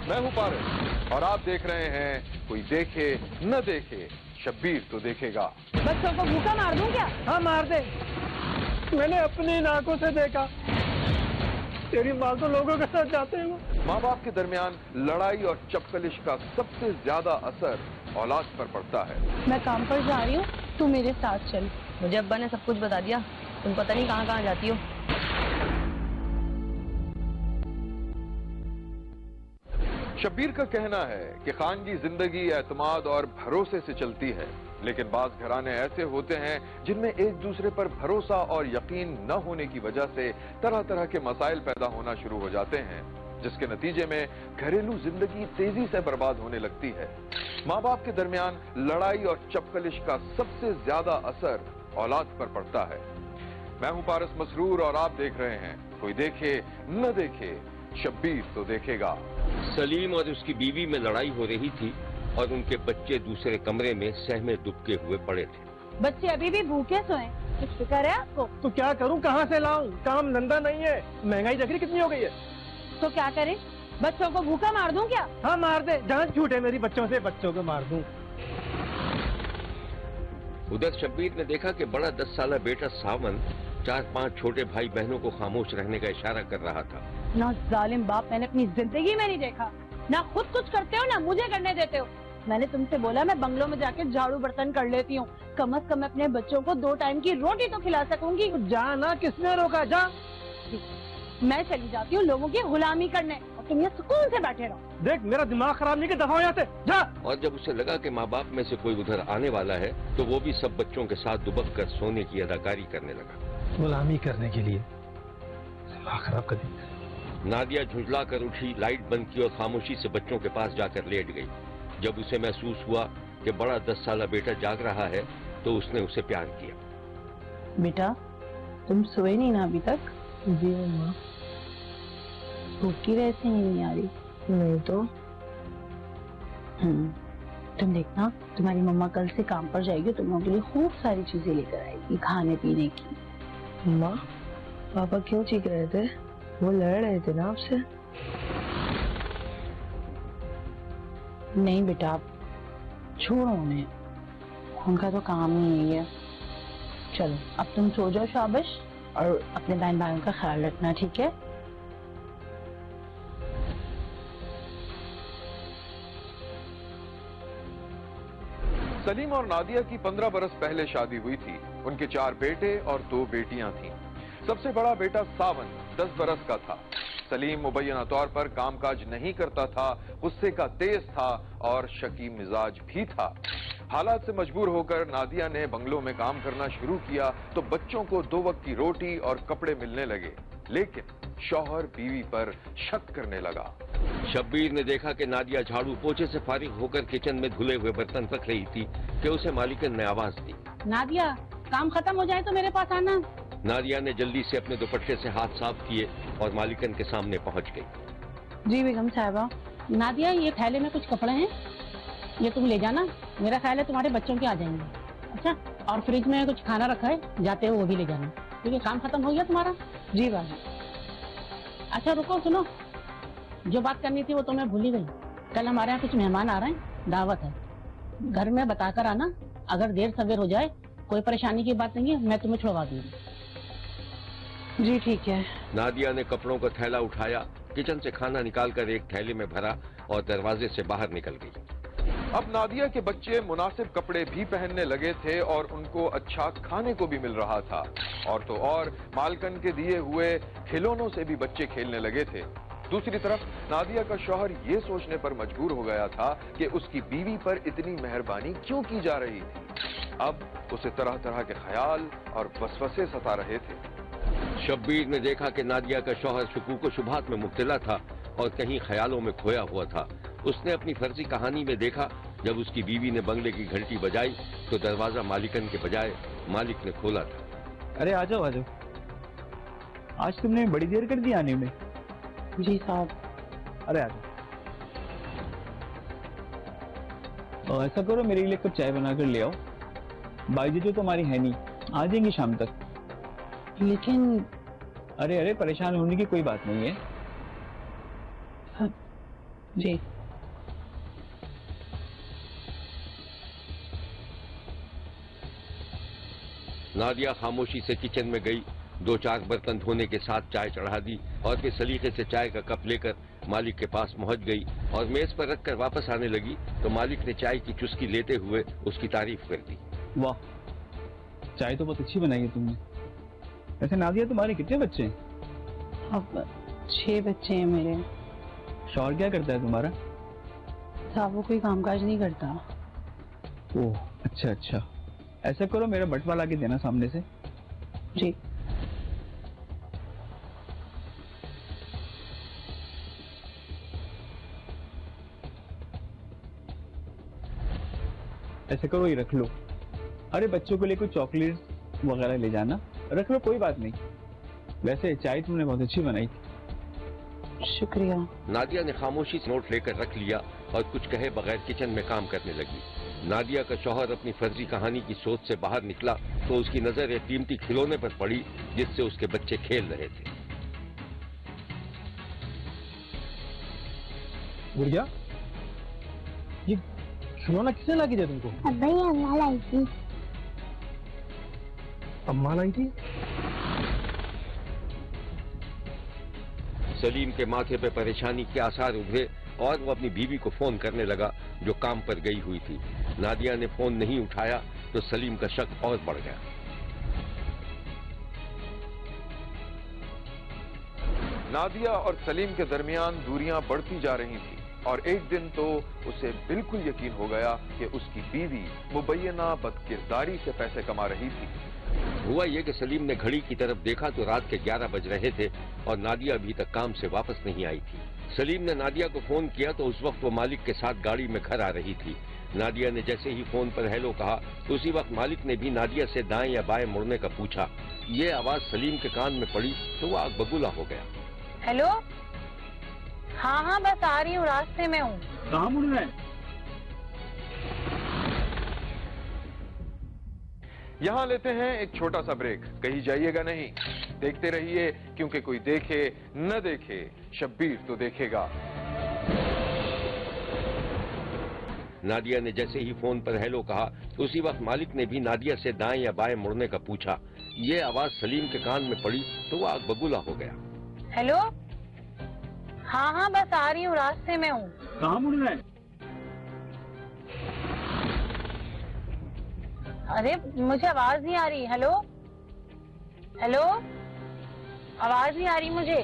मैं हूं पारस और आप देख रहे हैं कोई देखे न देखे शब्बीर तो देखेगा। बच्चों को भूखा मार दूं क्या? हाँ मार दे। मैंने अपनी आंखों से देखा, तेरी माँ तो लोगों के साथ जाते हैं। माँ बाप के दरमियान लड़ाई और चपकलिश का सबसे ज्यादा असर औलाद पर पड़ता है। मैं काम पर जा रही हूँ, तू मेरे साथ चल। मुझे अब्बा ने सब कुछ बता दिया, तुम पता नहीं कहाँ कहाँ जाती हो। शब्बीर का कहना है कि खान की जिंदगी एतमाद और भरोसे से चलती है, लेकिन बाज घराने ऐसे होते हैं जिनमें एक दूसरे पर भरोसा और यकीन न होने की वजह से तरह तरह के मसाइल पैदा होना शुरू हो जाते हैं, जिसके नतीजे में घरेलू जिंदगी तेजी से बर्बाद होने लगती है। माँ बाप के दरमियान लड़ाई और चपकलिश का सबसे ज्यादा असर औलाद पर पड़ता है। मैं हूं पारस मसरूर और आप देख रहे हैं कोई देखे न देखे शब्बीर तो देखेगा। सलीम और उसकी बीवी में लड़ाई हो रही थी और उनके बच्चे दूसरे कमरे में सहमे दुबके हुए पड़े थे। बच्चे अभी भी भूखे सोए, कुछ फिक्र है आपको? तो क्या करूं, कहाँ से लाऊं? काम धंधा नहीं है, महंगाई देख रही कितनी हो गई है। तो क्या करें, बच्चों को भूखा मार दूं क्या? हाँ मार दे, जान छूटे मेरी बच्चों से, बच्चों को मार दूं। उधर शब्बीर ने देखा कि बड़ा 10 साला बेटा सावन 4-5 छोटे भाई बहनों को खामोश रहने का इशारा कर रहा था। ना जालिम बाप मैंने अपनी जिंदगी में नहीं देखा, ना खुद कुछ करते हो ना मुझे करने देते हो। मैंने तुमसे बोला मैं बंगलों में जाके झाड़ू बर्तन कर लेती हूँ, कम से कम अपने बच्चों को 2 टाइम की रोटी तो खिला सकूंगी। जा ना, किसने रोका, जा। मैं चली जाती हूँ लोगों की गुलामी करने और तुम ये सुकून से बैठे रहो। देख मेरा दिमाग खराब नहीं कि दफा हो जाते, जा। और जब उसे लगा कि माँ बाप में से कोई उधर आने वाला है तो वो भी सब बच्चों के साथ दुबक कर सोने की अदाकारी करने लगा। गुलामी करने के लिए दिमाग खराब कर दी। नादिया झुंझला कर उठी, लाइट बंद की और खामोशी से बच्चों के पास जाकर लेट गई। जब उसे महसूस हुआ कि बड़ा 10 साला बेटा जाग रहा है तो उसने उसे प्यार किया। बेटा तुम सोए नहीं ना अभी तक? जी माँ। भूख की वजह से नहीं आ रही? नहीं तो। तुम देखना तुम्हारी मम्मा कल से काम पर जाएगी, तुम लोगों के लिए खूब सारी चीजें लेकर आएगी खाने पीने की। माँ पापा क्यों चीख रहे थे? वो लड़ रहे थे ना आपसे? नहीं बेटा छोड़ो उन्हें, उनका तो काम ही यही है। चलो अब तुम सो जाओ शाबाश, और अपने बहन भाइयों का ख्याल रखना, ठीक है? सलीम और नादिया की 15 बरस पहले शादी हुई थी। उनके 4 बेटे और 2 बेटियां थीं। सबसे बड़ा बेटा सावन 10 बरस का था। सलीम मुबैना तौर पर कामकाज नहीं करता था, गुस्से का तेज था और शकीम मिजाज भी था। हालात से मजबूर होकर नादिया ने बंगलों में काम करना शुरू किया तो बच्चों को 2 वक्त की रोटी और कपड़े मिलने लगे, लेकिन शौहर बीवी पर शक करने लगा। शब्बीर ने देखा कि नादिया झाड़ू पोछे से फारिग होकर किचन में धुले हुए बर्तन रख रही थी कि उसे मालिकन ने आवाज दी। नादिया काम खत्म हो जाए तो मेरे पास आना। नादिया ने जल्दी से अपने दुपट्टे से हाथ साफ किए और मालिकन के सामने पहुंच गई। जी बेगम साहिबा। नादिया ये थैले में कुछ कपड़े हैं, ये तुम ले जाना, मेरा ख्याल है तुम्हारे बच्चों के आ जाएंगे। अच्छा, और फ्रिज में कुछ खाना रखा है, जाते हो वो भी ले जाना, ठीक है? काम खत्म हो गया तुम्हारा? जी बाबा। अच्छा रुको, सुनो, जो बात करनी थी वो तो मैं भूल ही गई। कल हमारे यहाँ कुछ मेहमान आ रहे हैं, दावत है, घर में बताकर आना। अगर देर सवेर हो जाए कोई परेशानी की बात नहीं है, मैं तुम्हें छुड़वा दूंगी। जी ठीक है। नादिया ने कपड़ों का थैला उठाया, किचन से खाना निकालकर एक थैले में भरा और दरवाजे से बाहर निकल गई। अब नादिया के बच्चे मुनासिब कपड़े भी पहनने लगे थे और उनको अच्छा खाने को भी मिल रहा था, और तो और मालकन के दिए हुए खिलौनों से भी बच्चे खेलने लगे थे। दूसरी तरफ नादिया का शौहर ये सोचने पर मजबूर हो गया था कि उसकी बीवी पर इतनी मेहरबानी क्यों की जा रही थी। अब उसे तरह तरह के ख्याल और वसवसे सता रहे थे। शब्बीर ने देखा कि नादिया का शौहर शुकूक व शुबहात में मुब्तला था और कहीं ख्यालों में खोया हुआ था। उसने अपनी फर्जी कहानी में देखा, जब उसकी बीवी ने बंगले की घंटी बजाई तो दरवाजा मालिकन के बजाय मालिक ने खोला था। अरे आ जाओ आ जाओ, आज तुमने बड़ी देर कर दी आने में। जी साहब। अरे आ जाओ। तो ऐसा करो, मेरे लिए कप चाय बनाकर ले आओ। बाई जी तो हमारी है नहीं, आ जाएंगी शाम तक। लेकिन अरे अरे परेशान होने की कोई बात नहीं है। जी। नादिया खामोशी से किचन में गई, 2-4 बर्तन धोने के साथ चाय चढ़ा दी और फिर सलीके से चाय का कप लेकर मालिक के पास पहुंच गई और मेज पर रखकर वापस आने लगी तो मालिक ने चाय की चुस्की लेते हुए उसकी तारीफ कर दी। वाह, चाय तो बहुत अच्छी बनाई है तुमने। वैसे नादिया, तुम्हारे कितने बच्चे हैं? अब 6 बच्चे हैं मेरे। शौहर क्या करता है तुम्हारा? साहब वो कोई कामकाज नहीं करता। ओह, अच्छा अच्छा। ऐसा करो, मेरा बटवा ला के देना सामने से। जी। ऐसे करो, ये रख लो। अरे बच्चों को लिए कोई चॉकलेट वगैरह ले जाना, रख लो, कोई बात नहीं। वैसे चाय तुमने बहुत अच्छी बनाई थी। शुक्रिया। नादिया ने खामोशी से नोट लेकर रख लिया और कुछ कहे बगैर किचन में काम करने लगी। नादिया का शौहर अपनी फर्जी कहानी की सोच से बाहर निकला तो उसकी नजर एक कीमती खिलौने पर पड़ी जिससे उसके बच्चे खेल रहे थे। गुड़िया, ये खिलौना किसने ला के दिया तुमको? अब भैया अम्मा लाई थी। अम्मा लाई थी? सलीम के माथे पे परेशानी के आसार उभरे और वो अपनी बीवी को फोन करने लगा जो काम पर गई हुई थी। नादिया ने फोन नहीं उठाया तो सलीम का शक और बढ़ गया। नादिया और सलीम के दरमियान दूरियां बढ़ती जा रही थी और एक दिन तो उसे बिल्कुल यकीन हो गया कि उसकी बीवी मुबैना बदकिरदारी से पैसे कमा रही थी। हुआ ये कि सलीम ने घड़ी की तरफ देखा तो रात के 11 बज रहे थे और नादिया अभी तक काम से वापस नहीं आई थी। सलीम ने नादिया को फोन किया तो उस वक्त वो मालिक के साथ गाड़ी में घर आ रही थी। नादिया ने जैसे ही फोन पर हेलो कहा उसी वक्त मालिक ने भी नादिया से दाएं या बाएं मुड़ने का पूछा। ये आवाज सलीम के कान में पड़ी तो वो आग बबूला हो गया। हेलो, हाँ हाँ बस आ रही हूँ, रास्ते में हूँ। कहाँ मुड़ रहे हैं? यहां लेते हैं एक छोटा सा ब्रेक। कहीं जाइएगा नहीं, देखते रहिए क्योंकि कोई देखे न देखे शब्बीर तो देखेगा। नादिया ने जैसे ही फोन पर हेलो कहा उसी वक्त मालिक ने भी नादिया से दाएं या बाएं मुड़ने का पूछा। ये आवाज सलीम के कान में पड़ी तो वो आग बबूला हो गया। हेलो, हाँ हाँ बस आ रही हूँ, रास्ते में हूँ। कहाँ मुड़ रहे हैं? अरे मुझे आवाज नहीं आ रही। हेलो हेलो, आवाज नहीं आ रही मुझे।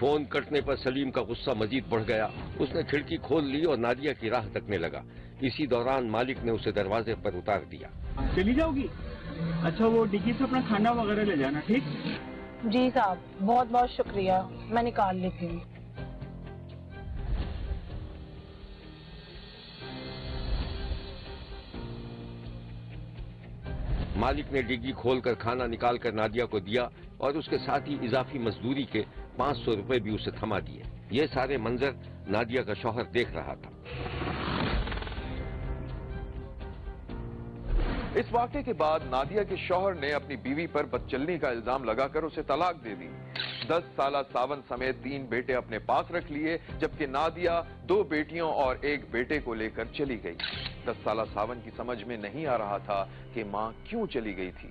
फोन कटने पर सलीम का गुस्सा मजीद बढ़ गया। उसने खिड़की खोल ली और नादिया की राह तकने लगा। इसी दौरान मालिक ने उसे दरवाजे पर उतार दिया। चली जाओगी? अच्छा, वो डिग्गी से अपना खाना वगैरह ले जाना, ठीक? जी साहब, बहुत बहुत शुक्रिया, मैं निकाल लेती हूँ। मालिक ने डिग्गी खोलकर खाना निकालकर नादिया को दिया और उसके साथ ही इजाफी मजदूरी के 500 रुपए भी उसे थमा दिए। ये सारे मंजर नादिया का शौहर देख रहा था। इस वाक़े के बाद नादिया के शौहर ने अपनी बीवी पर बदचलनी का इल्जाम लगाकर उसे तलाक दे दी। 10 साला सावन समेत 3 बेटे अपने पास रख लिए, जबकि नादिया 2 बेटियों और 1 बेटे को लेकर चली गई। 10 साला सावन की समझ में नहीं आ रहा था कि मां क्यों चली गई थी।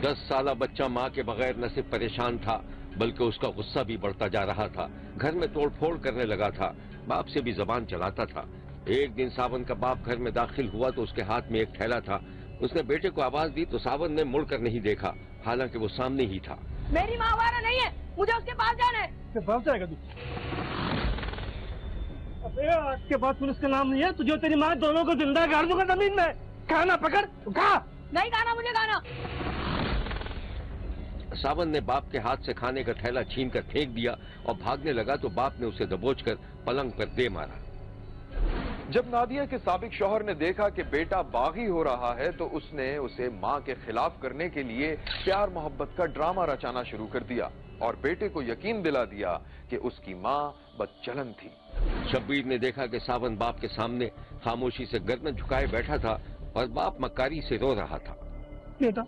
10 साला बच्चा मां के बगैर न सिर्फ परेशान था बल्कि उसका गुस्सा भी बढ़ता जा रहा था। घर में तोड़फोड़ करने लगा था, बाप से भी जबान चलाता था। एक दिन सावन का बाप घर में दाखिल हुआ तो उसके हाथ में एक थैला था। उसने बेटे को आवाज दी तो सावन ने मुड़कर नहीं देखा, हालांकि वो सामने ही था। मेरी माँ आवारा नहीं है, मुझे उसके पास जाना है। पास जाएगा तू? अबे आज के बाद पुलिस का नाम नहीं है, तुझे तेरी माँ दोनों को जिंदा गाड़ दूंगा जमीन में। खाना पकड़, खा। नहीं खाना, मुझे खाना। सावन ने बाप के हाथ से खाने का थैला छीनकर फेंक दिया और भागने लगा तो बाप ने उसे दबोचकर पलंग पर दे मारा। जब नादिया के साबिक शौहर ने देखा कि बेटा बागी हो रहा है तो उसने उसे मां के खिलाफ करने के लिए प्यार मोहब्बत का ड्रामा रचाना शुरू कर दिया और बेटे को यकीन दिला दिया कि उसकी मां बदचलन थी। शब्बीर ने देखा कि सावन बाप के सामने खामोशी से गर्दन झुकाए बैठा था और बाप मक्कारी से रो रहा था। बेटा,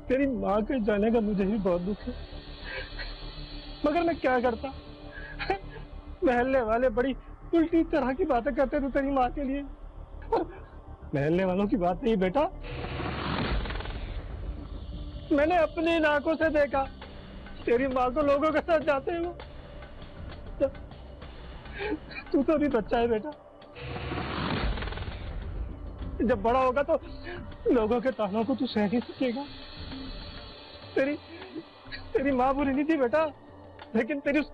तेरी माँ के जाने का मुझे भी बहुत दुख है, मगर मैं क्या करता। महल्ले वाले बड़ी उल्टी तरह की बातें करते थे तेरी माँ के लिए। महल्ले वालों की बात नहीं बेटा, मैंने अपनी आंखों से देखा तेरी माँ को लोगों के साथ जाते हुए। तू तो अभी बच्चा है बेटा, जब बड़ा होगा तो लोगों के तानों को तू सह नहीं सकेगा। तेरी माँ बुरी नहीं थी बेटा, लेकिन तेरी उस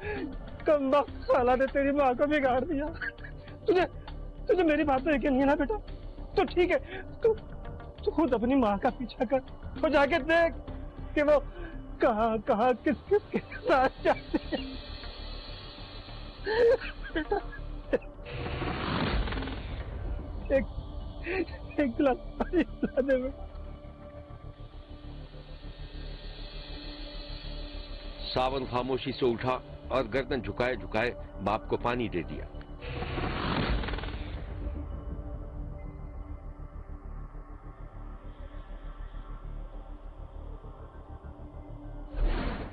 कमबख्त साला ने तेरी माँ को बिगाड़ दिया। तुझे मेरी बात तो यकीन नहीं है ना बेटा? तो ठीक है, तू खुद अपनी माँ का पीछा कर और जाके देख कि वो कहाँ किस साथ जाती है। एक गिलास पानी पिला दे बेटा। सावन खामोशी से उठा और गर्दन झुकाए झुकाए बाप को पानी दे दिया।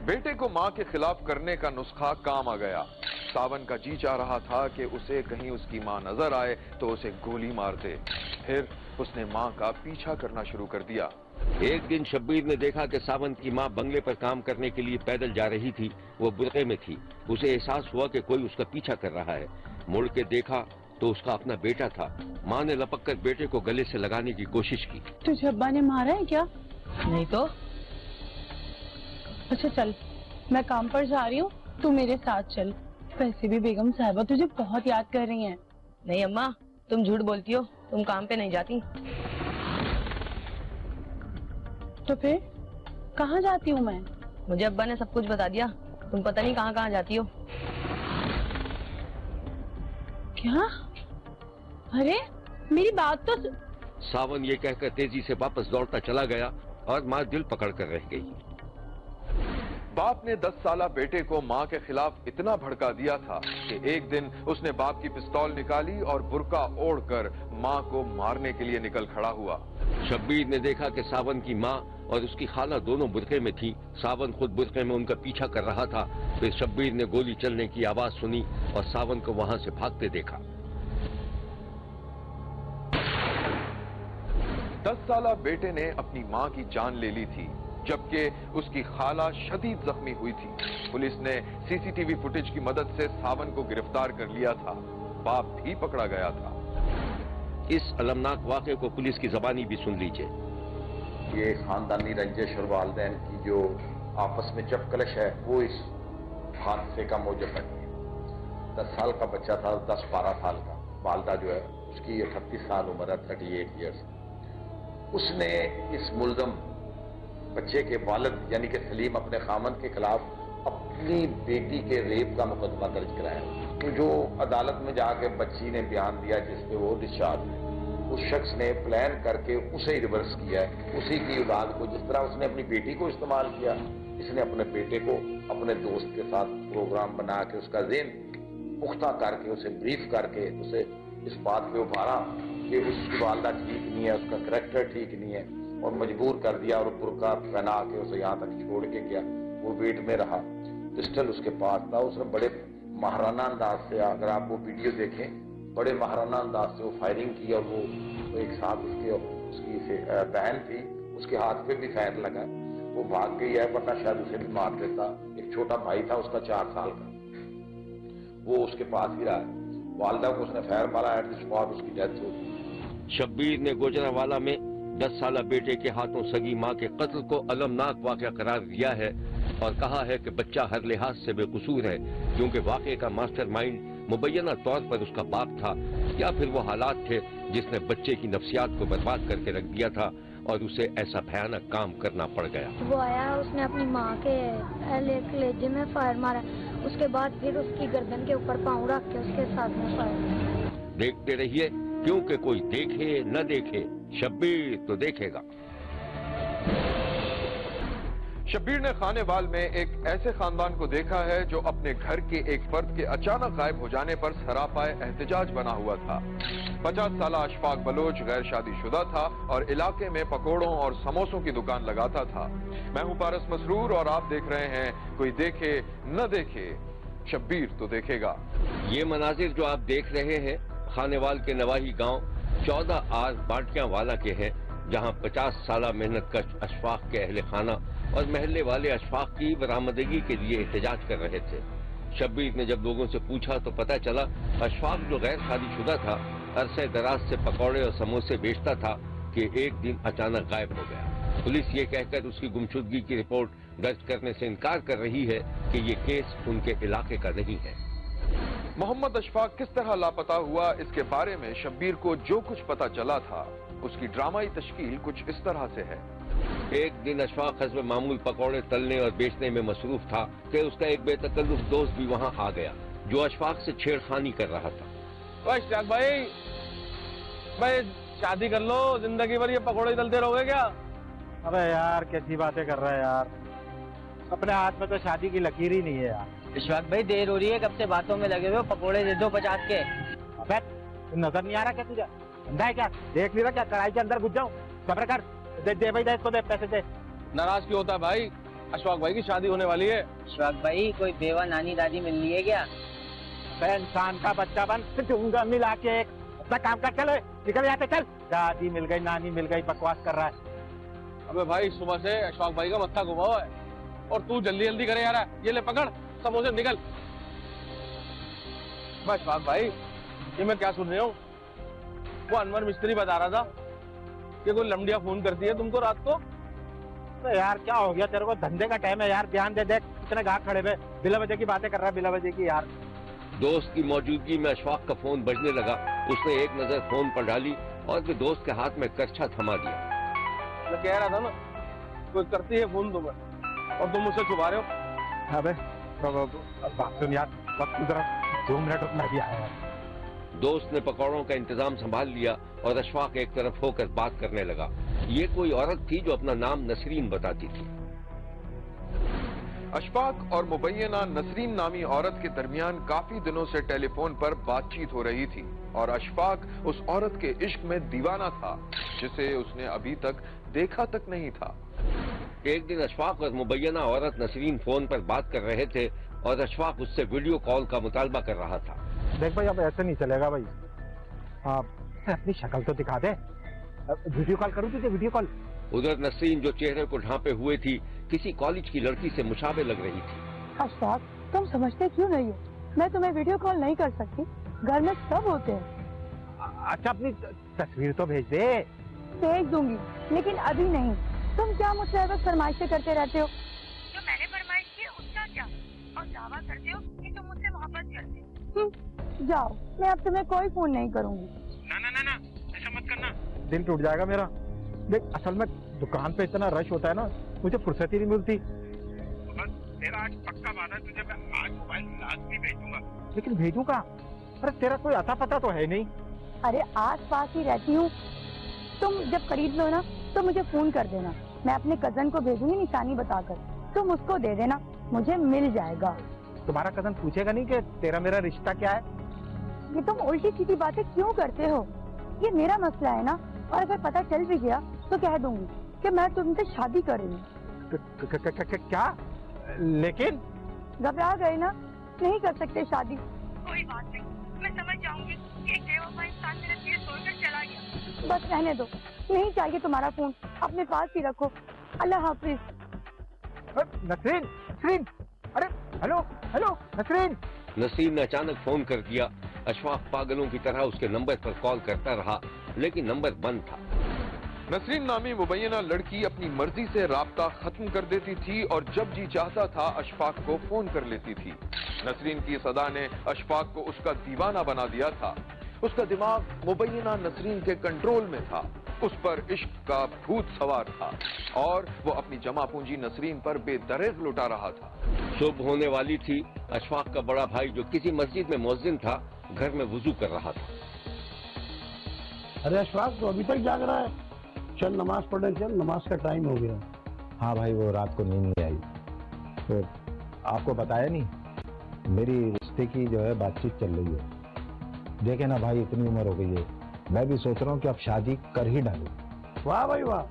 बेटे को मां के खिलाफ करने का नुस्खा काम आ गया। सावन का जी चाह रहा था कि उसे कहीं उसकी मां नजर आए तो उसे गोली मार दे। फिर उसने मां का पीछा करना शुरू कर दिया। एक दिन शब्बीर ने देखा कि सावन की मां बंगले पर काम करने के लिए पैदल जा रही थी। वो बुरके में थी। उसे एहसास हुआ कि कोई उसका पीछा कर रहा है। मुड़ के देखा तो उसका अपना बेटा था। मां ने लपक कर बेटे को गले से लगाने की कोशिश की। तुझे अब्बा ने मारा है क्या? नहीं तो। अच्छा चल, मैं काम पर जा रही हूँ, तू मेरे साथ चल। वैसे भी बेगम साहिबा तुझे बहुत याद कर रही हैं। नहीं अम्मा, तुम झूठ बोलती हो, तुम काम पे नहीं जाती। तो फिर कहाँ जाती हूँ मैं? मुझे अब्बा ने सब कुछ बता दिया, तुम पता नहीं कहाँ कहाँ जाती हो। क्या? अरे मेरी बात तो। सावन ये कहकर तेजी से वापस दौड़ता चला गया और मां दिल पकड़ कर रह गई। बाप ने 10 साला बेटे को मां के खिलाफ इतना भड़का दिया था कि एक दिन उसने बाप की पिस्तौल निकाली और बुर्का ओढ़कर मां को मारने के लिए निकल खड़ा हुआ। शब्बीर ने देखा कि सावन की मां और उसकी खाला दोनों बुरके में थी। सावन खुद बुरके में उनका पीछा कर रहा था। फिर शब्बीर ने गोली चलने की आवाज सुनी और सावन को वहां से भागते देखा। 10 साला बेटे ने अपनी मां की जान ले ली थी, जबकि उसकी खाला शदीद जख्मी हुई थी। पुलिस ने सीसीटीवी फुटेज की मदद से सावन को गिरफ्तार कर लिया था। बाप भी पकड़ा गया था। इस अलमनाक वाक़े को पुलिस की ज़बानी भी सुन लीजिए। ये खानदानी रंजिश और वालिदैन की जो आपस में चपकलश है वो इस हादसे का मौजब बनी है। 10 साल का बच्चा था, 10-12 साल का। वालदा जो है उसकी 38 साल उम्र है, 38 ईयर्स। उसने इस मुल्ज़म बच्चे के वालिद यानी कि सलीम अपने खामन के खिलाफ अपनी बेटी के रेप का मुकदमा दर्ज कराया। तो जो अदालत में जाके बच्ची ने बयान दिया जिसपे वो डिस्चार्ज है, उस शख्स ने प्लान करके उसे ही रिवर्स किया है। उसी की औलाद को, जिस तरह उसने अपनी बेटी को इस्तेमाल किया, इसने अपने बेटे को अपने दोस्त के साथ प्रोग्राम बना के उसका ज़हन पुख्ता करके उसे ब्रीफ करके उसे इस बात पे उभारा कि उसकी वालदा ठीक नहीं है, उसका करैक्टर ठीक नहीं है, और मजबूर कर दिया और बुर्का पहना के उसे यहाँ तक छोड़ के गया। वो वेट में रहा, पिस्टल उसके पास था। उसने बड़े महाराना अंदाज से, अगर आप वो वीडियो देखें, बड़े महाराना अंदाज से वो फायरिंग की। और वो एक साथ उसकी बहन थी, उसके हाथ पे भी फायर लगा। वो भाग गई है, वरना शायद उसे भी मार देता। एक छोटा भाई था उसका 4 साल का, वो उसके पास ही रहा। वालदा को उसने फायर मारा, एट द स्पॉट उसकी डेथ हो गई। शब्बीर ने गुजरांवाला में 10 साला बेटे के हाथों सगी मां के कत्ल को अलमनाक वाक़या करार दिया है और कहा है कि बच्चा हर लिहाज से बेकसूर है, क्योंकि वाक़े का मास्टरमाइंड मुबैना तौर पर उसका बाप था, या फिर वो हालात थे जिसने बच्चे की नफ्सियात को बर्बाद करके रख दिया था और उसे ऐसा भयानक काम करना पड़ गया। वो आया, उसने अपनी माँ के कलेजे में फायर मारा, उसके बाद फिर उसकी गर्दन के ऊपर पाँव रख के उसके साथ में फायर मारा। देखते रहिए, क्योंकि कोई देखे न देखे, शब्बीर तो देखेगा। शब्बीर ने खानेवाल में एक ऐसे खानदान को देखा है जो अपने घर के एक फर्द के अचानक गायब हो जाने पर सरापाए एहतजाज बना हुआ था। 50 साला अशफाक बलोच गैर शादीशुदा था और इलाके में पकोड़ों और समोसों की दुकान लगाता था। मैं हूं पारस मसरूर और आप देख रहे हैं कोई देखे न देखे। शब्बीर तो देखेगा। ये मनाजिर जो आप देख रहे हैं खानेवाल के नवाही गांव 14 आर बाटियां वाला के हैं, जहां 50 साला मेहनत कश अशफाक के अहले खाना और महल्ले वाले अशफाक की बरामदगी के लिए एहतजाज कर रहे थे। शब्बीर ने जब लोगों से पूछा तो पता चला अशफाक जो गैर शादीशुदा था, अरसे दराज से पकौड़े और समोसे बेचता था कि एक दिन अचानक गायब हो गया। पुलिस ये कहकर उसकी गुमशुदगी की रिपोर्ट दर्ज करने से इनकार कर रही है कि ये केस उनके इलाके का नहीं है। मोहम्मद अशफाक किस तरह लापता हुआ, इसके बारे में शब्बीर को जो कुछ पता चला था उसकी ड्रामाई तश्कील कुछ इस तरह से है। एक दिन अशफाक हस्ब मामूल पकौड़े तलने और बेचने में मसरूफ था कि उसका एक बेतकल्लुफ दोस्त भी वहां आ गया जो अशफाक से छेड़खानी कर रहा था। इश्तियाक भाई शादी कर लो, जिंदगी भर ये पकौड़े तलते रहोगे क्या? अबे यार कैसी बातें कर रहा है यार, अपने हाथ में तो शादी की लकीर ही नहीं है यार। इशफाक भाई देर हो रही है, कब से बातों में लगे हुए हो, पकौड़े दे दो 50 के। अबे नजर नहीं आ रहा क्या तुझे? अंधा है क्या? देख नहीं रहा क्या कढ़ाई के अंदर घुस जाऊं? सब्र कर, दे भाई, दे इसको, दे पैसे दे। नाराज क्यों होता है भाई? अशफाक भाई की शादी होने वाली है। इशफाक भाई कोई बेवा नानी दादी मिल रही है क्या? इंसान का बच्चा बन दूंगा मिला के, अपना काम कर, चलो निकल यहाँ से, चल। दादी मिल गई, नानी मिल गई, बकवास कर रहा है। अबे भाई सुबह से अशफाक भाई का मत्था घुमा हुआ है और तू जल्दी जल्दी करे यार। ये ले पकड़ समोसे, निकल। अशफाक भाई ये मैं क्या सुन रही हूँ? वो अनवर मिस्त्री बता रहा था कि कोई लमडिया फोन करती है तुमको रात को। तो यार क्या हो गया तेरे को? धंधे का टाइम है यार, ध्यान दे, देख कितने गाहक खड़े हुए, बिला वजह की बातें कर रहा है, बिला वजह की यार। दोस्त की मौजूदगी में अशफाक का फोन बजने लगा। उसने एक नजर फोन पर डाली और फिर दोस्त के हाथ में करछा थमा दिया। मैं कह रहा था ना कोई करती है फोन तुम्हें और तुम मुझसे छुपा रहे हो। अबे बात सुन यार, वक्त जरा 2 मिनट रुकना भी आया। दोस्त ने पकौड़ों का इंतजाम संभाल लिया और अशफाक एक तरफ होकर बात करने लगा। ये कोई औरत थी जो अपना नाम नसरीन बताती थी। अशफाक और मुबैना नसरीन नामी औरत के दरमियान काफी दिनों से टेलीफोन पर बातचीत हो रही थी और अशफाक उस औरत के इश्क में दीवाना था जिसे उसने अभी तक देखा तक नहीं था। एक दिन अशफाक और मुबैना औरत नसरीन फोन पर बात कर रहे थे और अशफाक उससे वीडियो कॉल का मुतालबा कर रहा था। देख भाई अब ऐसे नहीं चलेगा भाई, अपनी शक्ल तो दिखा दे। वीडियो कॉल करूँ तुझे? Video call. उधर नसरीन जो चेहरे को ढांपे हुए थी किसी कॉलेज की लड़की से मुशाबे लग रही थी। अशफाक तुम समझते क्यों नहीं हो? मैं तुम्हें वीडियो कॉल नहीं कर सकती, घर में सब होते हैं। अच्छा अपनी तस्वीर तो भेज दे। भेज दूंगी लेकिन अभी नहीं। तुम क्या मुझसे बस फरमाइशें करते रहते हो? जो मैंने फरमाइश की उसका क्या? और दावा करते हो कि तुम मुझसे मोहब्बत करते हो। जाओ, मैं अब तुम्हें कोई फोन नहीं करूंगी। ना ऐसा मत करना, दिल टूट जाएगा मेरा। देख असल में दुकान पे इतना रश होता है ना, मुझे फुर्सत ही नहीं मिलती। बस तेरा आज पक्का वादा है, तुझे मैं आज मोबाइल लाजमी भेजूंगा। लेकिन भेजूंगा? अरे तेरा कोई आता पता तो है नहीं। अरे आस पास ही रहती हूँ, तुम जब खरीद लो ना तो मुझे फोन कर देना, मैं अपने कजन को भेजूंगी निशानी बताकर, तुम उसको दे देना, मुझे मिल जाएगा। तुम्हारा कजन पूछेगा नहीं कि तेरा मेरा रिश्ता क्या है? ये तुम उल्टी सीधी बातें क्यों करते हो? ये मेरा मसला है ना, और अगर पता चल भी गया तो कह दूंगी कि मैं तुमसे शादी कर रही हूँ। क्या? लेकिन घबरा गए ना, नहीं कर सकते शादी। कोई बात नहीं, मैं समझ जाऊंगी। एक बेवफा इंसान मेरे दिल तोड़कर चला गया। बस रहने दो, नहीं चाहिए तुम्हारा फोन, अपने पास ही रखो। अल्लाह हाफिज। नसरीन, अरे हेलो हेलो नसरीन। नसरीन ने अचानक फोन कर दिया। अशफाक पागलों की तरह उसके नंबर पर कॉल करता रहा लेकिन नंबर बंद था। नसरीन नामी मुबैना लड़की अपनी मर्जी से राब्ता खत्म कर देती थी और जब जी चाहता था अशफाक को फोन कर लेती थी। नसरीन की सदा ने अशफाक को उसका दीवाना बना दिया था। उसका दिमाग मुबैना नसरीन के कंट्रोल में था, उस पर इश्क का भूत सवार था और वो अपनी जमा पूंजी नसरीन पर बेदरेग लुटा रहा था। सुबह होने वाली थी। अशफाक का बड़ा भाई जो किसी मस्जिद में मुअज्जिन था घर में वुजू कर रहा था। अरे अशफाक तो अभी तक जाग रहा है, चल नमाज पढ़ने चल, नमाज का टाइम हो गया। हाँ भाई वो रात को नींद नहीं आई, तो आपको बताया नहीं, मेरी रिश्ते की जो है बातचीत चल रही है। देखे ना भाई इतनी उम्र हो गई है, मैं भी सोच रहा हूँ कि अब शादी कर ही डालूं। वाह भाई वाह,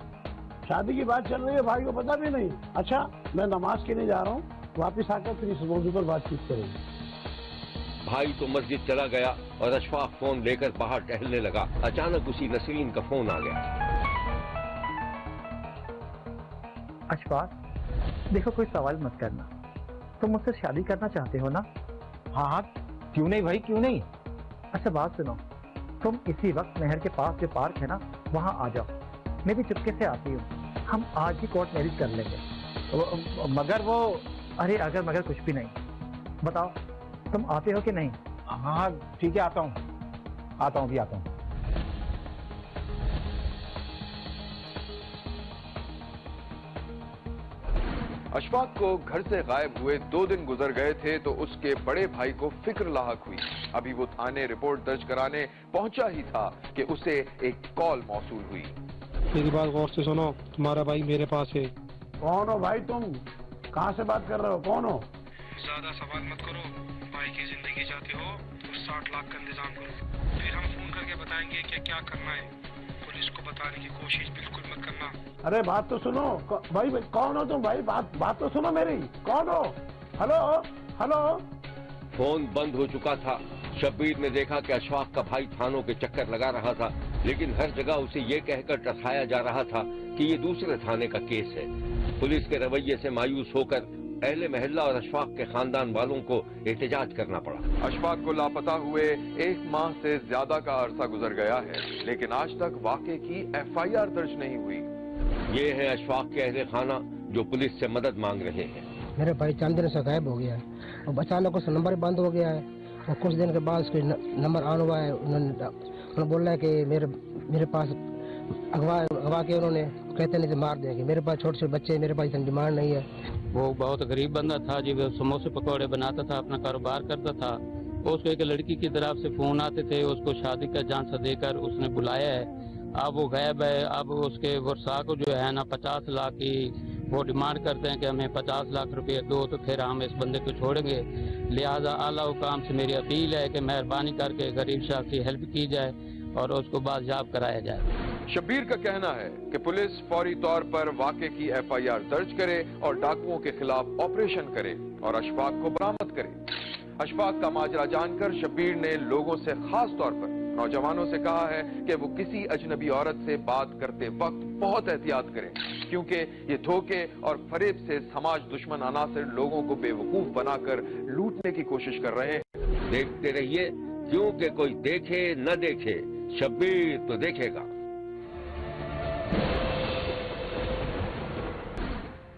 शादी की बात चल रही है, भाई को पता भी नहीं। अच्छा मैं नमाज के लिए जा रहा हूँ, वापिस आकर फिर इस मौजूद पर बातचीत करेंगे। भाई तो मस्जिद चला गया और अशफाक फोन लेकर बाहर टहलने लगा। अचानक उसी नसरीन का फोन आ गया। अशफाक, देखो कोई सवाल मत करना, तुम मुझसे शादी करना चाहते हो ना? हाँ हाँ, क्यों नहीं भाई, क्यों नहीं। अच्छा बात सुनो, तुम इसी वक्त नहर के पास जो पार्क है ना, वहाँ आ जाओ। मैं भी चुपके से आती हूँ, हम आज ही कोर्ट मैरिज कर लेंगे। मगर वो, अरे अगर मगर कुछ भी नहीं, बताओ तुम आते हो कि नहीं? हाँ ठीक है, आता हूँ भी आता हूँ। अशफाक को घर से गायब हुए 2 दिन गुजर गए थे तो उसके बड़े भाई को फिक्र लाहक हुई। अभी वो थाने रिपोर्ट दर्ज कराने पहुंचा ही था कि उसे एक कॉल मौसूल हुई। मेरी बात गौर से सुनो, तुम्हारा भाई मेरे पास है। कौन हो भाई तुम? कहाँ से बात कर रहे हो? कौन हो? ज्यादा सवाल मत करो, भाई की जिंदगी चाहते हो तो 60 लाख का इंतजाम करो, फिर हम फोन करके बताएंगे कि क्या करना है। पुलिस को बताने की कोशिश बिल्कुल मत करना। अरे बात तो सुनो भाई, कौन हो तुम भाई? बात तो सुनो मेरी, कौन हो? Hello hello. फोन बंद हो चुका था। शब्बीर ने देखा कि अशफाक का भाई थानों के चक्कर लगा रहा था, लेकिन हर जगह उसे ये कहकर टसाया जा रहा था कि ये दूसरे थाने का केस है। पुलिस के रवैये से मायूस होकर अहले महल्ला और अशफाक के खानदान वालों को एहतजाज करना पड़ा। अशफाक को लापता हुए 1 माह से ज्यादा का अरसा गुजर गया है, लेकिन आज तक वाकये की FIR दर्ज नहीं हुई। ये है अशफाक के अहले खाना जो पुलिस से मदद मांग रहे हैं। मेरे भाई चंद दिन से गायब हो गया है और अचानक उसका नंबर बंद हो गया है और कुछ दिन के बाद उसके नंबर ऑन हुआ है। उन्होंने बोला है कि मेरे पास अगवा के उन्होंने कहते नहीं मार देंगे। मेरे पास छोटे छोटे बच्चे, मेरे पास इतनी डिमांड नहीं है। वो बहुत गरीब बंदा था जी, वो समोसे पकौड़े बनाता था, अपना कारोबार करता था। उसको एक लड़की की तरफ से फोन आते थे, उसको शादी का झांसा देकर उसने बुलाया है। अब वो गायब है। अब उसके वर्षा को जो है ना 50 लाख की वो डिमांड करते हैं कि हमें 50 लाख रुपए दो तो फिर हम इस बंदे को छोड़ेंगे। लिहाजा आला हुकाम से मेरी अपील है कि मेहरबानी करके गरीब शख्स की हेल्प की जाए और उसको बाजियाब कराया जाए। शब्बीर का कहना है कि पुलिस फौरी तौर पर वाकये की FIR दर्ज करे और डाकुओं के खिलाफ ऑपरेशन करे और अशफाक को बरामद करे। अशफाक का माजरा जानकर शब्बीर ने लोगों से खास तौर पर नौजवानों से कहा है कि वो किसी अजनबी औरत से बात करते वक्त बहुत एहतियात करें, क्योंकि ये धोखे और फरेब से समाज दुश्मन अनासिर लोगों को बेवकूफ बनाकर लूटने की कोशिश कर रहे हैं। देखते रहिए, क्योंकि कोई देखे न देखे, शब्बीर तो देखेगा।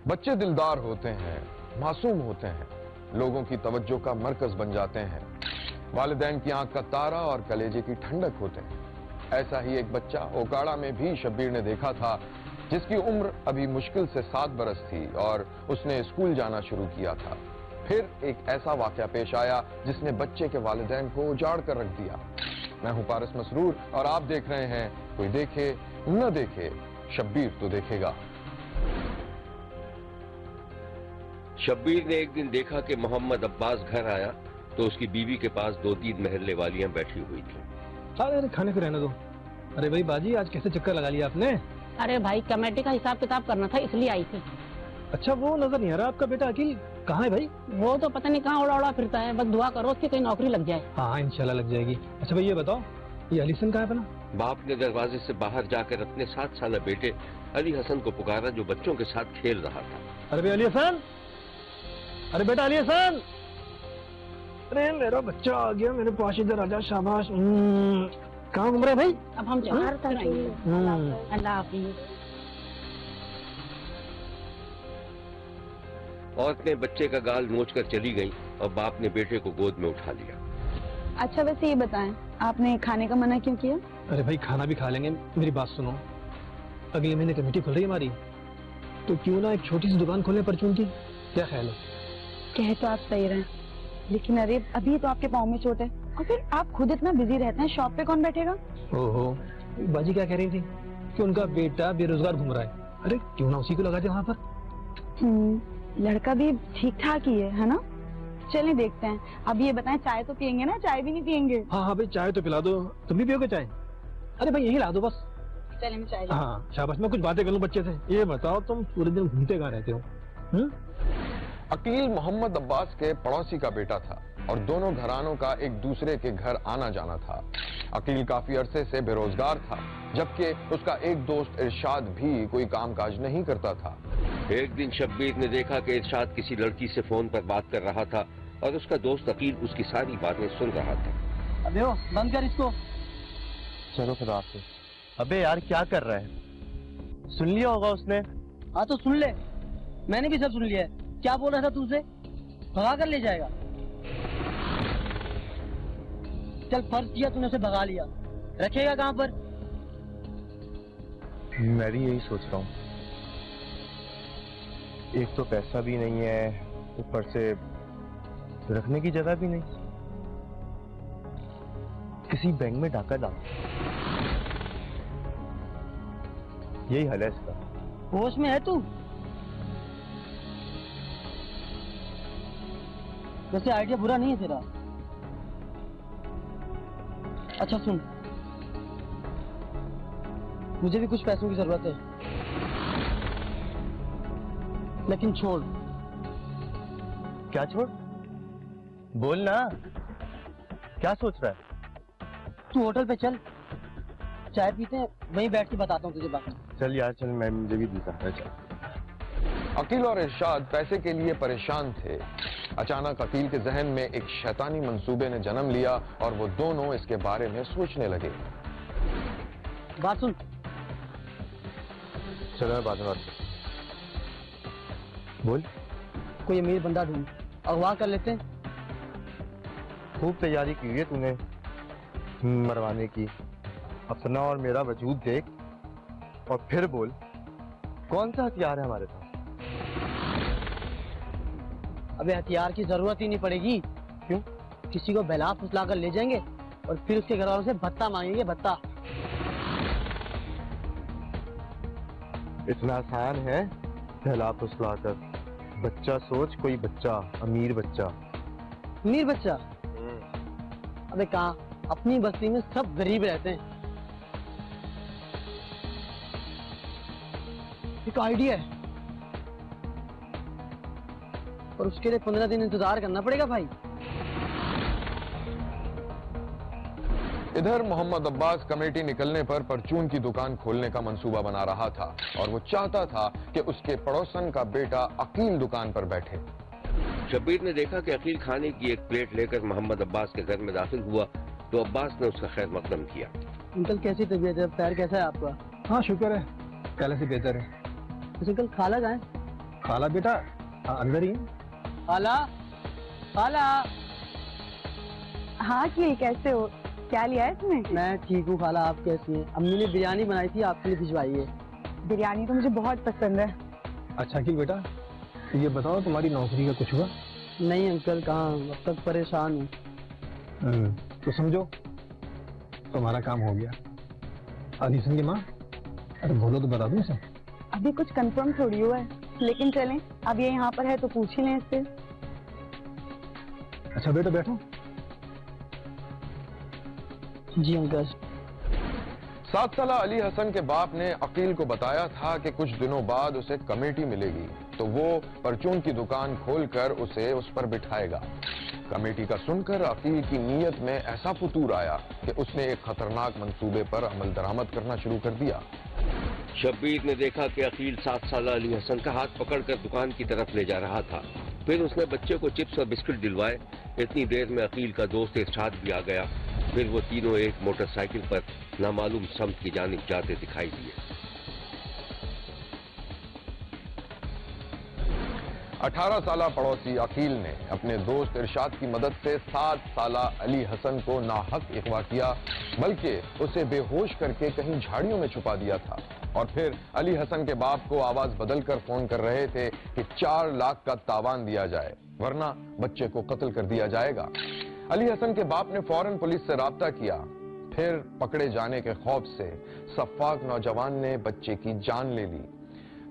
बच्चे दिलदार होते हैं, मासूम होते हैं, लोगों की तवज्जो का मरकज बन जाते हैं, वालिदैन की आंख का तारा और कलेजे की ठंडक होते हैं। ऐसा ही एक बच्चा ओकाड़ा में भी शब्बीर ने देखा था, जिसकी उम्र अभी मुश्किल से 7 बरस थी और उसने स्कूल जाना शुरू किया था। फिर एक ऐसा वाकया पेश आया जिसने बच्चे के वालिदैन को उजाड़ कर रख दिया। मैं हूं पारस मसरूर और आप देख रहे हैं कोई देखे न देखे, शब्बीर तो देखेगा। शब्बीर ने एक दिन देखा कि मोहम्मद अब्बास घर आया तो उसकी बीवी के पास 2-3 महल्ले वालियां बैठी हुई थी। अरे खाने को रहने दो। अरे भाई बाजी, आज कैसे चक्कर लगा लिया आपने? अरे भाई कमेटी का हिसाब किताब करना था, इसलिए आई थी। अच्छा, वो नजर नहीं आ रहा आपका बेटा अकील कहाँ है भाई? वो तो पता नहीं कहाँ उड़ा उड़ा फिरता है, बस दुआ करो उसकी कहीं नौकरी लग जाए। हाँ इंशाल्लाह लग जाएगी। अच्छा भाई ये बताओ, ये अली हसन कहाँ है अपना? बाप ने दरवाजे से बाहर जाकर अपने 7 साल बेटे अली हसन को पुकारा, जो बच्चों के साथ खेल रहा था। अरे भाई अली हसन, अरे बेटा अली हसन, अरे मेरा बच्चा आ गया मेरे पास, इधर आजा, शाबाश। कहाँ घूम रहे भाई? अब हम अल्लाह हाफिज़। औरत ने बच्चे का गाल नोचकर चली गई और बाप ने बेटे को गोद में उठा लिया। अच्छा वैसे ये बताएं, आपने खाने का मना क्यों किया? अरे भाई खाना भी खा लेंगे, मेरी बात सुनो। अगले महीने कमेटी खुल रही है हमारी, तो क्यों ना एक छोटी सी दुकान खोले परचून की, क्या ख्याल है? कह तो आप सही रहे, लेकिन अरे अभी तो आपके पाँव में चोट है और फिर आप खुद इतना बिजी रहते हैं, शॉप पे कौन बैठेगा? ओहो, बाजी क्या कह रही थी कि उनका बेटा बेरोजगार घूम रहा है। अरे क्यों ना उसी को लगा दे वहाँ पर। लड़का भी ठीक ठाक ही है ना? चलें देखते हैं। अब ये बताएं, चाय तो पियेंगे ना? चाय भी नहीं पियेंगे? हाँ हाँ भाई चाय तो पिला दो। तुम भी पियोगे चाय? अरे भाई यही ला दो बस। चलें मैं चाय। हाँ शाबाश, मैं कुछ बातें कर लूँ बच्चे से। ये बताओ तुम पूरे दिन घूमते कहाँ रहते हो? अकील मोहम्मद अब्बास के पड़ोसी का बेटा था। और दोनों घरानों का एक दूसरे के घर आना जाना था। अकील काफी अरसे से बेरोजगार था, जबकि उसका एक दोस्त इरशाद भी कोई कामकाज नहीं करता था। एक दिन शब्बीर ने देखा कि इरशाद किसी लड़की से फोन पर बात कर रहा था और उसका दोस्त अकील उसकी सारी बातें सुन रहा था। अबे ओ, बंद कर इसको। चलो खुदा हाफिज़। अबे यार क्या कर रहा है? सुन लिया होगा उसने। हाँ तो सुन ले, मैंने भी सब सुन लिया है। क्या बोल रहा था तू उसे? भगा कर ले जाएगा। चल फर्ज किया तूने उसे भगा लिया, रखेगा कहाँ पर? मैं भी यही सोच रहा हूँ। एक तो पैसा भी नहीं है, ऊपर से रखने की जगह भी नहीं। किसी बैंक में डाका डाल, यही हाल है इसका। होश में है तू? वैसे आइडिया बुरा नहीं है तेरा। अच्छा सुन, मुझे भी कुछ पैसों की जरूरत है, लेकिन छोड़। क्या छोड़? बोल ना, क्या सोच रहा है? तू होटल पे चल, चाय पीते हैं, वहीं बैठ के बताता हूँ तुझे बात। चल यार चल, मैं मुझे भी दिखा है। चल। अकील और इरशाद पैसे के लिए परेशान थे। अचानक अकील के जहन में एक शैतानी मंसूबे ने जन्म लिया और वो दोनों इसके बारे में सोचने लगे। बात सुन। चलो मैं बात बोल। कोई अमीर बंदा ढूंढ, अगवा कर लेते हैं। खूब तैयारी की है तूने मरवाने की। अपना और मेरा वजूद देख और फिर बोल, कौन सा हथियार है हमारे पास? अबे हथियार की जरूरत ही नहीं पड़ेगी। क्यों? किसी को बहला फुसला कर ले जाएंगे और फिर उसके घर वालों से भत्ता मांगेंगे, भत्ता। इतना आसान है बहला फुसला कर? बच्चा सोच, कोई बच्चा, अमीर बच्चा। अमीर बच्चा? अबे कहाँ, अपनी बस्ती में सब गरीब रहते हैं। एक आइडिया है, और उसके लिए 15 दिन इंतजार करना पड़ेगा भाई। इधर मोहम्मद अब्बास कमेटी निकलने पर परचून की दुकान खोलने का मंसूबा बना रहा था और वो चाहता था कि उसके पड़ोसन का बेटा अकील दुकान पर बैठे। शब्बीर ने देखा कि अकील खाने की एक प्लेट लेकर मोहम्मद अब्बास के घर में दाखिल हुआ तो अब्बास ने उसका खैर मकदम किया। अंकल कैसी तबीयत है, पैर कैसा है आपका? हाँ शुक्र है, पहले से बेहतर है। अंकल खाला कहाँ है? खाला बेटा अंदर ही है। खाला, खाला। हाँ कि कैसे हो, क्या लिया है इसमें? मैं ठीक हूँ खाला, आप कैसी हैं? अम्मी ने बिरयानी बनाई थी, आपके लिए भिजवाई है। बिरयानी तो मुझे बहुत पसंद है। अच्छा अकील बेटा, ये बताओ तुम्हारी नौकरी का कुछ हुआ? नहीं अंकल, कहाँ, अब तक परेशान हूँ। तो समझो तुम्हारा काम हो गया। अलीसन की माँ, अरे बोलो तो बता दूँ इसे। अभी कुछ कंफर्म थोड़ी हुआ है, लेकिन चलें, अब ये यहाँ पर है तो पूछ ही लें इससे। अच्छा बेटा बैठो। जी अंकल। 7 साला अली हसन के बाप ने अकील को बताया था कि कुछ दिनों बाद उसे कमेटी मिलेगी तो वो परचून की दुकान खोलकर उसे उस पर बिठाएगा। कमेटी का सुनकर अकील की नीयत में ऐसा फुतूर आया कि उसने एक खतरनाक मंसूबे पर अमल दरामद करना शुरू कर दिया। शब्बीर ने देखा कि अकील 7 साला अली हसन का हाथ पकड़कर दुकान की तरफ ले जा रहा था। फिर उसने बच्चे को चिप्स और बिस्किट दिलवाए। इतनी देर में अकील का दोस्त इरशाद भी आ गया। फिर वो तीनों एक मोटरसाइकिल पर नामालूम समत की जानिब जाते दिखाई दिए। 18 साला पड़ोसी अकील ने अपने दोस्त इरशाद की मदद से 7 साला अली हसन को नाहक अगवा किया, बल्कि उसे बेहोश करके कहीं झाड़ियों में छुपा दिया था। और फिर अली हसन के बाप को आवाज बदलकर फोन कर रहे थे कि 4 लाख का तावान दिया जाए, वरना बच्चे को कत्ल कर दिया जाएगा। अली हसन के बाप ने फौरन पुलिस से राब्ता किया। फिर पकड़े जाने के खौफ से सफ्फाक नौजवान ने बच्चे की जान ले ली।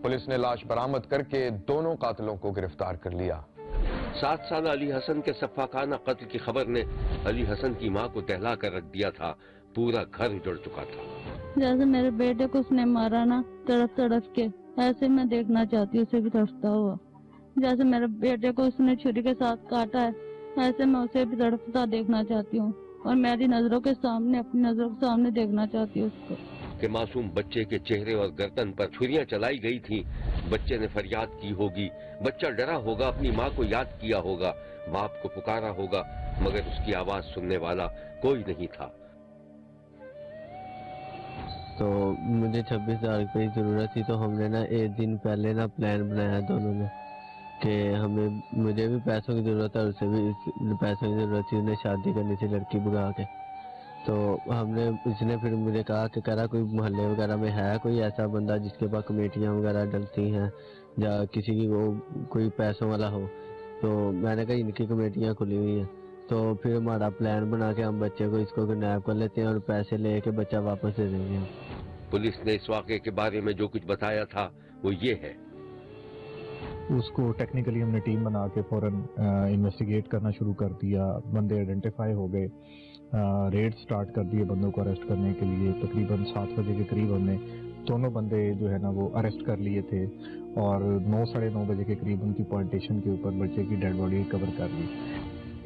पुलिस ने लाश बरामद करके दोनों कातिलों को गिरफ्तार कर लिया। 7 साल अली हसन के सफ़ाकाना कत्ल की खबर ने अली हसन की मां को दहला कर रख दिया था। पूरा घर उजड़ चुका था। जैसे मेरे बेटे को उसने मारा ना, तड़प तड़प के, ऐसे मैं देखना चाहती हूँ उसे भी तड़पता हुआ। जैसे मेरे बेटे को उसने छुरी के साथ काटा है, ऐसे मैं उसे भी तड़पता देखना चाहती हूँ और मेरी नजरों के सामने, अपनी नजरों के सामने देखना चाहती हूँ उसको। कि मासूम बच्चे के चेहरे और गर्दन पर छुरियां चलाई गई थीं। बच्चे ने फरियाद की होगी, बच्चा डरा होगा, अपनी माँ को याद किया होगा, बाप को पुकारा होगा, मगर उसकी आवाज सुनने वाला कोई नहीं था। तो मुझे 26,000 रुपये की जरूरत थी, तो हमने ना एक दिन पहले ना प्लान बनाया दोनों ने कि मुझे भी पैसों की जरूरत है और उसे भी पैसों की जरूरत थी। उन्हें शादी करनी थी लड़की भगा के। तो उसने फिर मुझे कहा कि करा कोई मोहल्ले वगैरह में है कोई ऐसा बंदा जिसके पास कमेटियाँ वगैरह डलती हैं या किसी की वो कोई पैसों वाला हो। तो मैंने कहा इनकी कमेटियाँ खुली हुई हैं। तो फिर हमारा प्लान बना के हम बच्चे को इसको किडनैप कर लेते हैं और पैसे लेके बच्चा वापस दे देंगे। पुलिस ने इस वाक़े के बारे में जो कुछ बताया था वो ये है। उसको टेक्निकली हमने टीम बना के फौरन इन्वेस्टिगेट करना शुरू कर दिया। बंदे आइडेंटिफाई हो गए, रेड स्टार्ट कर दिए बंदों को अरेस्ट करने के लिए। तकरीबन 7 बजे के करीब हमने दोनों बंदे जो है ना वो अरेस्ट कर लिए थे और 9 साढ़े 9 बजे के करीब उनकी प्लांटेशन के ऊपर बच्चे की डेड बॉडी रिकवर कर ली।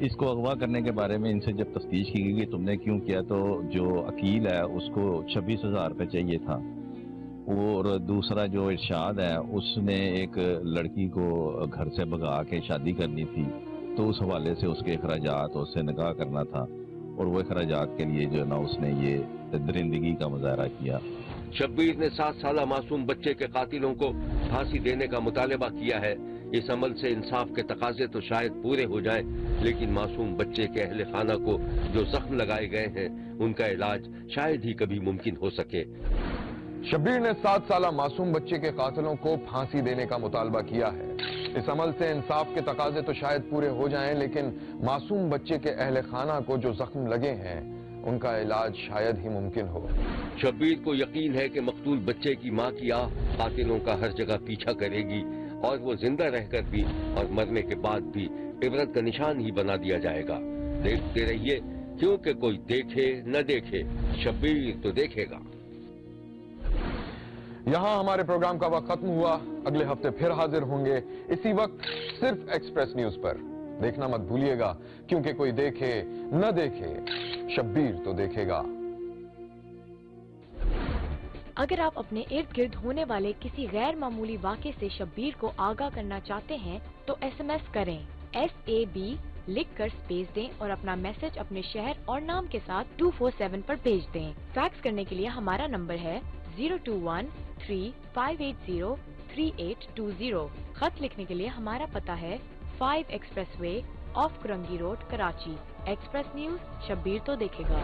इसको अगवा करने के बारे में इनसे जब तफ्तीश की गई कि तुमने क्यों किया, तो जो वकील है उसको 26,000 रुपये चाहिए था और दूसरा जो इरशाद है उसने एक लड़की को घर से भगा के शादी करनी थी, तो उस हवाले से उसके अखराजात, उससे निकाह करना था और वो अखराजात के लिए जो है ना उसने ये दरिंदगी का मुजाहरा किया। शब्बीर ने 7 साला मासूम बच्चे के कातिलों को फांसी देने का मुतालबा किया है। इस अमल से इंसाफ के तकाजे तो शायद पूरे हो जाएं, लेकिन मासूम बच्चे के अहले खाना को जो जख्म लगाए गए हैं उनका इलाज शायद ही कभी मुमकिन हो सके। शब्बीर ने 7 साला मासूम बच्चे के कातिलों को फांसी देने का मुतालबा किया है। इस अमल से इंसाफ के तकाजे तो शायद पूरे हो जाएं, लेकिन मासूम बच्चे के अहले खाना को जो जख्म लगे हैं उनका इलाज शायद ही मुमकिन हो। शब्बीर को यकीन है कि मकतूल बच्चे की मां की आह कातिलों का हर जगह पीछा करेगी और वो जिंदा रहकर भी और मरने के बाद भी इबरत का निशान ही बना दिया जाएगा। देखते रहिए, क्योंकि कोई देखे न देखे शब्बीर तो देखेगा। यहाँ हमारे प्रोग्राम का वक्त खत्म हुआ। अगले हफ्ते फिर हाजिर होंगे इसी वक्त सिर्फ एक्सप्रेस न्यूज पर। देखना मत भूलिएगा, क्योंकि कोई देखे न देखे शब्बीर तो देखेगा। अगर आप अपने इर्द गिर्द होने वाले किसी गैर मामूली वाक़े से शब्बीर को आगाह करना चाहते हैं तो SMS करें SAB लिखकर स्पेस दें और अपना मैसेज अपने शहर और नाम के साथ 247 पर भेज दें। फैक्स करने के लिए हमारा नंबर है 02135803820। खत लिखने के लिए हमारा पता है 5 express way of Korangi road, Karachi. Express news, Shabbir तो देखेगा।